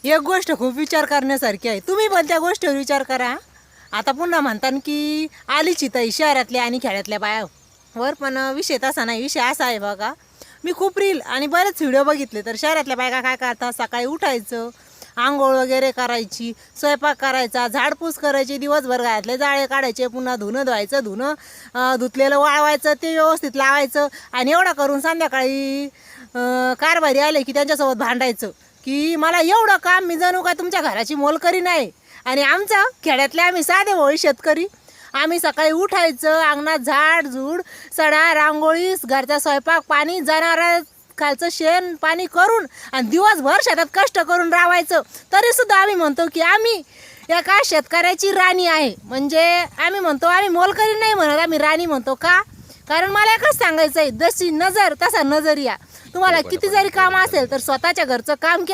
एक गोष्ट खूप विचार करण्यासारखी आहे. तुम्ही पण त्या गोष्टीवर विचार करा. आता पुन्हा म्हणतात की आलीच इथं शहरातल्या आणि खेड्यातल्या बायावर, पण विषय तसा नाही. विषय असा आहे बघा, मी खूप रील आणि बरेच व्हिडिओ बघितले. तर शहरातल्या बायका काय करतात, सकाळी उठायचं, आंघोळ वगैरे करायची, स्वयंपाक करायचा, झाडपूस करायची, दिवसभर घरातले जाळे काढायचे, पुन्हा धुणं धुवायचं, धुतलेलं वाळवायचं, ते व्यवस्थित लावायचं आणि एवढं करून संध्याकाळी कारभारी आले की त्यांच्यासोबत भांडायचं की मला एवढं काम, मी जणू काय तुमच्या घराची मोलकरी नाही. आणि आमचं खेड्यातले आम्ही साधे भोळी शेतकरी, आम्ही सकाळी उठायचं, अंगणात झाड झूड, सडा रांगोळी, घरचा स्वयंपाक पाणी, जनावर खालचं शेण पाणी करून आणि दिवसभर शेतात कष्ट करून राहायचं. तरीसुद्धा आम्ही म्हणतो की आम्ही एका शेतकऱ्याची राणी आहे. म्हणजे आम्ही म्हणतो, आम्ही मोलकरी नाही म्हणत, आम्ही राणी म्हणतो. का? कारण मला एकच सांगायचं आहे, जशी नजर तसा नजरिया. तुम्हाला किती जरी काम असेल तर स्वतःच्या घरचं काम केलं